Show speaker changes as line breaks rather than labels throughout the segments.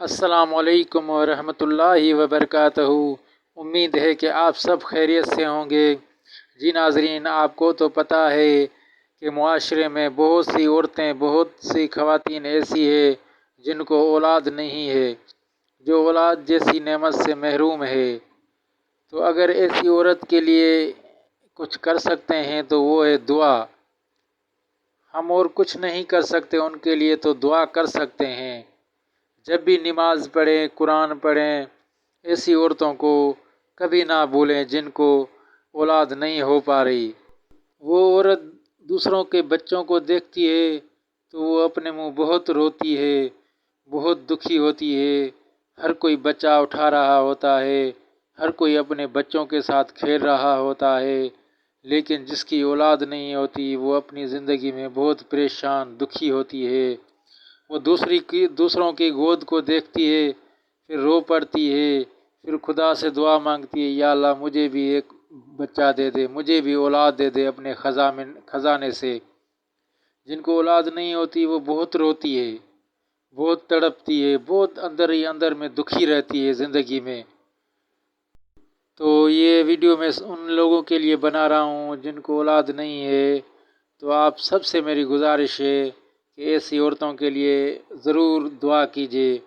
السلام علیکم ورحمۃ اللہ وبرکاتہ۔ امید ہے کہ آپ سب خیریت سے ہوں گے۔ جی ناظرین، آپ کو تو پتہ ہے کہ معاشرے میں بہت سی عورتیں، بہت سی خواتین ایسی ہیں جن کو اولاد نہیں ہے، جو اولاد جیسی نعمت سے محروم ہے۔ تو اگر ایسی عورت کے لیے کچھ کر سکتے ہیں تو وہ ہے دعا۔ ہم اور کچھ نہیں کر سکتے ان کے لیے، تو دعا کر سکتے ہیں۔ جب بھی نماز پڑھیں، قرآن پڑھیں، ایسی عورتوں کو کبھی نہ بھولیں جن کو اولاد نہیں ہو پا رہی۔ وہ عورت دوسروں کے بچوں کو دیکھتی ہے تو وہ اپنے منہ بہت روتی ہے، بہت دکھی ہوتی ہے۔ ہر کوئی بچہ اٹھا رہا ہوتا ہے، ہر کوئی اپنے بچوں کے ساتھ کھیل رہا ہوتا ہے، لیکن جس کی اولاد نہیں ہوتی وہ اپنی زندگی میں بہت پریشان، دکھی ہوتی ہے۔ وہ دوسروں کی گود کو دیکھتی ہے، پھر رو پڑتی ہے، پھر خدا سے دعا مانگتی ہے، یا اللہ مجھے بھی ایک بچہ دے دے، مجھے بھی اولاد دے دے اپنے خزانے سے۔ جن کو اولاد نہیں ہوتی وہ بہت روتی ہے، بہت تڑپتی ہے، بہت اندر ہی اندر میں دکھی رہتی ہے زندگی میں۔ تو یہ ویڈیو میں ان لوگوں کے لیے بنا رہا ہوں جن کو اولاد نہیں ہے۔ تو آپ سب سے میری گزارش ہے کہ ایسی عورتوں کے لیے ضرور دعا کیجیے،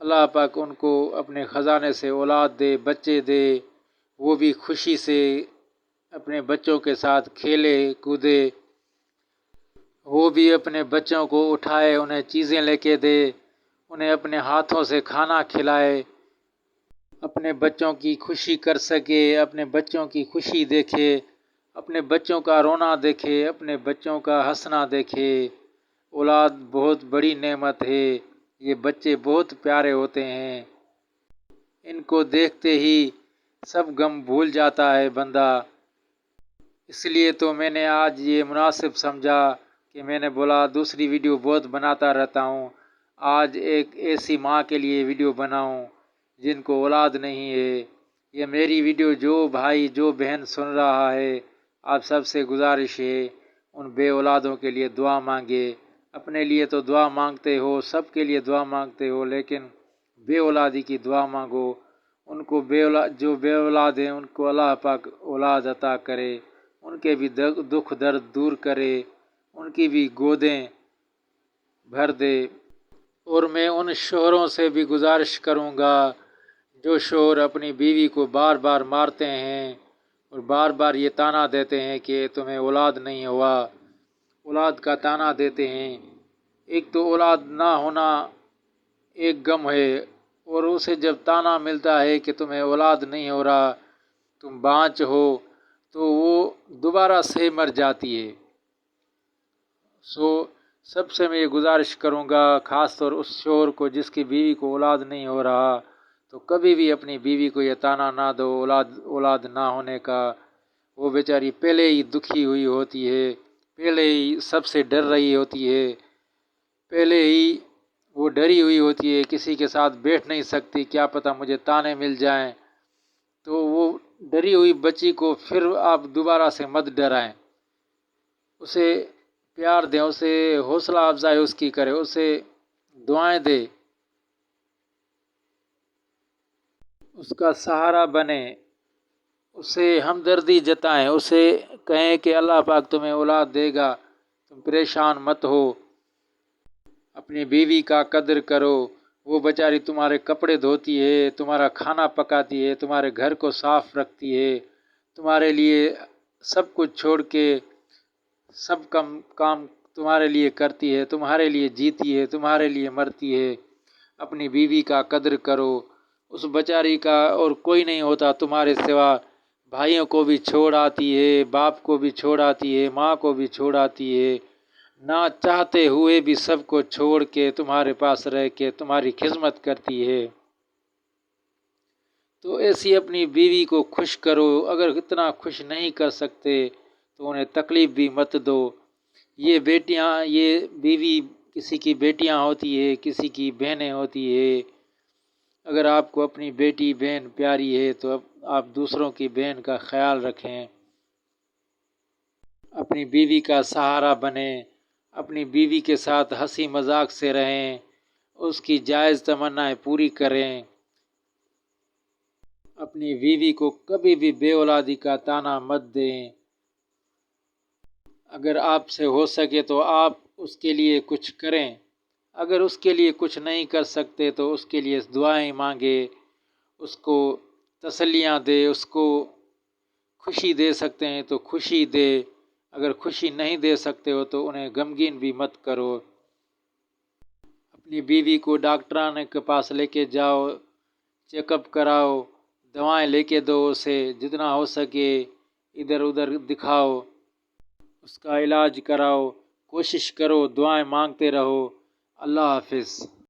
اللہ پاک ان کو اپنے خزانے سے اولاد دے، بچے دے، وہ بھی خوشی سے اپنے بچوں کے ساتھ کھیلے کودے، وہ بھی اپنے بچوں کو اٹھائے، انہیں چیزیں لے کے دے، انہیں اپنے ہاتھوں سے کھانا کھلائے، اپنے بچوں کی خوشی کر سکے، اپنے بچوں کی خوشی دیکھے، اپنے بچوں کا رونا دیکھے، اپنے بچوں کا ہنسنا دیکھے۔ اولاد بہت بڑی نعمت ہے، یہ بچے بہت پیارے ہوتے ہیں، ان کو دیکھتے ہی سب غم بھول جاتا ہے بندہ۔ اس لیے تو میں نے آج یہ مناسب سمجھا کہ میں نے بولا دوسری ویڈیو بہت بناتا رہتا ہوں، آج ایک ایسی ماں کے لیے ویڈیو بناؤں جن کو اولاد نہیں ہے۔ یہ میری ویڈیو جو بھائی جو بہن سن رہا ہے، آپ سب سے گزارش ہے ان بے اولادوں کے لیے دعا مانگے۔ اپنے لیے تو دعا مانگتے ہو، سب کے لیے دعا مانگتے ہو، لیکن بے اولادی کی دعا مانگو۔ ان کو جو بے اولاد ہیں ان کو اللہ پاک اولاد عطا کرے، ان کے بھی دکھ درد دور کرے، ان کی بھی گودیں بھر دے۔ اور میں ان شوہروں سے بھی گزارش کروں گا جو شوہر اپنی بیوی کو بار بار مارتے ہیں اور بار بار یہ طعنہ دیتے ہیں کہ تمہیں اولاد نہیں ہوا، اولاد کا طعنہ دیتے ہیں۔ ایک تو اولاد نہ ہونا ایک غم ہے، اور اسے جب طعنہ ملتا ہے کہ تمہیں اولاد نہیں ہو رہا، تم بانج ہو، تو وہ دوبارہ سے مر جاتی ہے۔ سب سے میں یہ گزارش کروں گا، خاص طور اس شوہر کو جس کی بیوی کو اولاد نہیں ہو رہا، تو کبھی بھی اپنی بیوی کو یہ طعنہ نہ دو اولاد نہ ہونے کا۔ وہ بیچاری پہلے ہی دکھی ہوئی ہوتی ہے، پہلے ہی سب سے ڈر رہی ہوتی ہے، پہلے ہی وہ ڈری ہوئی ہوتی ہے، کسی کے ساتھ بیٹھ نہیں سکتی، کیا پتہ مجھے طعنے مل جائیں۔ تو وہ ڈری ہوئی بچی کو پھر آپ دوبارہ سے مت ڈرائیں، اسے پیار دیں، اسے حوصلہ افزائی اس کی کرے، اسے دعائیں دے، اس کا سہارا بنے، اسے ہمدردی جتائیں، اسے کہیں کہ اللہ پاک تمہیں اولاد دے گا، تم پریشان مت ہو، اپنی بیوی کا قدر کرو۔ وہ بیچاری تمہارے کپڑے دھوتی ہے، تمہارا کھانا پکاتی ہے، تمہارے گھر کو صاف رکھتی ہے، تمہارے لیے سب کچھ چھوڑ کے سب کام تمہارے لیے کرتی ہے، تمہارے لیے جیتی ہے، تمہارے لیے مرتی ہے۔ اپنی بیوی کا قدر کرو، اس بیچاری کا اور کوئی نہیں ہوتا تمہارے سوا، بھائیوں کو بھی چھوڑ آتی ہے، باپ کو بھی چھوڑ آتی ہے، ماں کو بھی چھوڑ آتی ہے، نہ چاہتے ہوئے بھی سب کو چھوڑ کے تمہارے پاس رہ کے تمہاری خدمت کرتی ہے۔ تو ایسی اپنی بیوی کو خوش کرو، اگر اتنا خوش نہیں کر سکتے تو انہیں تکلیف بھی مت دو۔ یہ بیوی کسی کی بیٹیاں ہوتی ہے، کسی کی بہنیں ہوتی ہے۔ اگر آپ کو اپنی بیٹی بہن پیاری ہے تو آپ دوسروں کی بہن کا خیال رکھیں، اپنی بیوی کا سہارا بنیں، اپنی بیوی کے ساتھ ہنسی مذاق سے رہیں، اس کی جائز تمنائیں پوری کریں۔ اپنی بیوی کو کبھی بھی بے اولادی کا طعنہ مت دیں۔ اگر آپ سے ہو سکے تو آپ اس کے لیے کچھ کریں۔ اگر اس کے لیے کچھ نہیں کر سکتے تو اس کے لیے دعائیں مانگے، اس کو تسلیاں دے، اس کو خوشی دے سکتے ہیں تو خوشی دے، اگر خوشی نہیں دے سکتے ہو تو انہیں غمگین بھی مت کرو۔ اپنی بیوی کو ڈاکٹرانے کے پاس لے کے جاؤ، چیک اپ کراؤ، دوائیں لے کے دو اسے، جتنا ہو سکے ادھر ادھر دکھاؤ، اس کا علاج کراؤ، کوشش کرو، دعائیں مانگتے رہو۔ اللہ حافظ۔